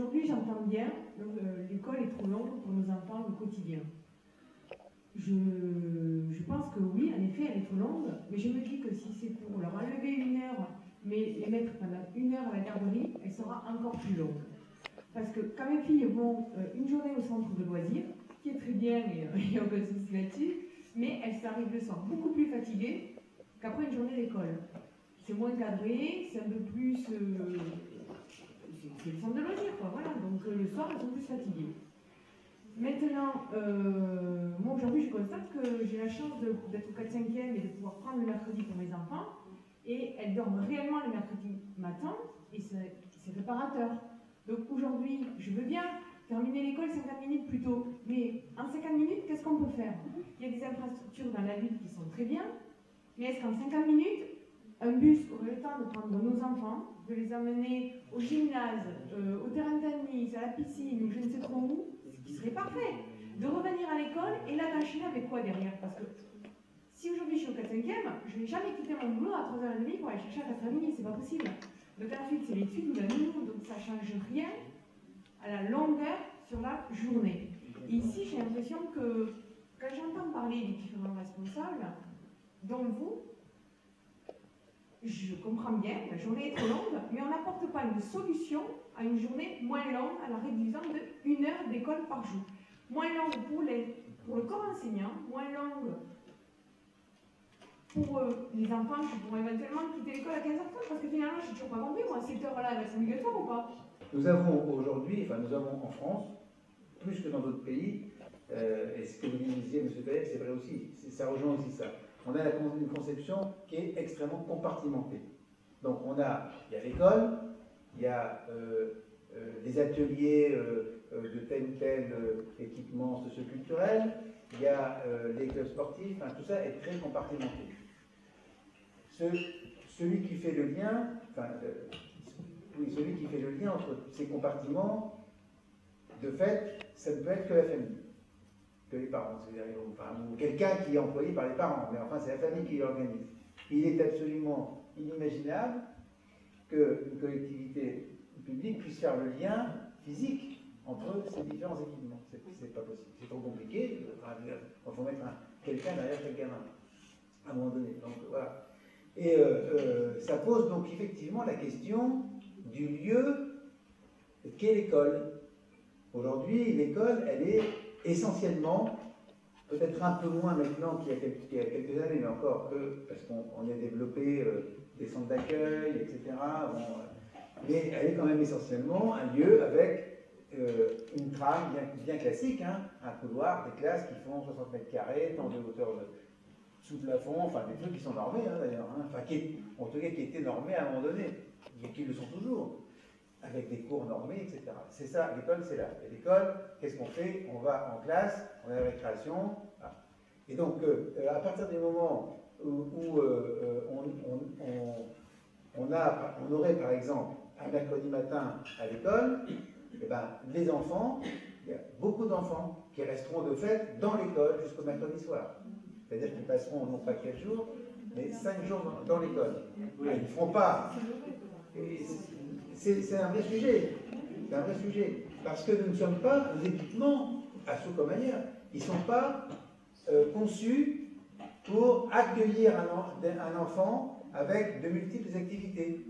aujourd'hui, j'entends bien, l'école est trop longue pour nos enfants au quotidien. Je pense que oui, en effet, elle est trop longue, mais je me dis que si c'est pour leur enlever 1 heure, mais les mettre pendant 1 heure à la garderie, elle sera encore plus longue. Parce que quand mes filles vont une journée au centre de loisirs, ce qui est très bien et il n'y a aucun souci là-dessus, mais elles s'arrivent le soir beaucoup plus fatiguées qu'après une journée d'école. C'est moins cadré, c'est un peu plus... c'est le centre de loisirs, quoi, voilà. Donc le soir, elles sont plus fatiguées. Maintenant, moi aujourd'hui, je constate que j'ai la chance d'être au 4-5e et de pouvoir prendre le mercredi pour mes enfants. Et elles dorment réellement le mercredi matin et c'est réparateur. Donc aujourd'hui, je veux bien terminer l'école 50 minutes plus tôt. Mais en 50 minutes, qu'est-ce qu'on peut faire? Il y a des infrastructures dans la ville qui sont très bien. Mais est-ce qu'en 50 minutes, un bus aurait le temps de prendre nos enfants, de les amener au gymnase, au terrain de tennis, à la piscine ou je ne sais trop où, ce qui serait parfait, de revenir à l'école et là d'enchaîner avec quoi derrière? Parce que si aujourd'hui je suis au 4-5e, je n'ai jamais quitté mon boulot à 3h30 pour aller chercher à 4h30, c'est pas possible. Donc ensuite c'est l'étude ou la nounou, donc ça ne change rien à la longueur sur la journée. Et ici j'ai l'impression que quand j'entends parler des différents responsables, dont vous, je comprends bien, la journée est trop longue, mais on n'apporte pas une solution à une journée moins longue en la réduisant de 1 heure d'école par jour. Moins longue pour le corps enseignant, moins longue pour les enfants qui pourront éventuellement quitter l'école à 15h30, parce que finalement, je n'ai toujours pas compris, moi, cette heure-là, elle va être obligatoire ou pas? Nous avons aujourd'hui, nous avons en France, plus que dans d'autres pays, et ce que vous disiez, M. Taïeb, c'est vrai aussi, ça rejoint aussi ça. On a une conception qui est extrêmement compartimentée. Donc il y a l'école, il y a les ateliers de tel ou tel équipement socioculturel, il y a les clubs sportifs, tout ça est très compartimenté. Celui qui fait le lien, celui qui fait le lien entre ces compartiments, de fait, ça ne peut être que la famille, que les parents, ou quelqu'un qui est employé par les parents, mais enfin c'est la famille qui l'organise. Il est absolument inimaginable qu'une collectivité publique puisse faire le lien physique entre ces différents équipements. C'est pas possible, c'est trop compliqué, il faut mettre quelqu'un derrière chaque gamin, à un moment donné. Donc voilà. Et ça pose donc effectivement la question du lieu qu'est l'école. Aujourd'hui, l'école, elle est essentiellement, peut-être un peu moins maintenant qu'il y a quelques années, mais encore parce qu'on a développé des centres d'accueil, etc. Mais elle est quand même essentiellement un lieu avec une trame bien classique, un couloir, des classes qui font 60 mètres carrés, tant de hauteur sous plafond, des trucs qui sont normés d'ailleurs, en tout cas qui étaient normés à un moment donné, et qui le sont toujours, avec des cours normés, etc. C'est ça, l'école, c'est là. Et l'école, qu'est-ce qu'on fait? On va en classe, on a la récréation. Et donc, à partir du moment où on aurait, par exemple, un mercredi matin à l'école, les enfants, il y a beaucoup d'enfants qui resteront de fait dans l'école jusqu'au mercredi soir. C'est-à-dire qu'ils passeront non pas 4 jours, mais 5 jours dans l'école. Ils ne feront pas. C'est un vrai sujet. C'est un vrai sujet. Parce que nous ne sommes pas, nos équipements, à Sceaux comme ailleurs, ils ne sont pas conçus pour accueillir un enfant avec de multiples activités.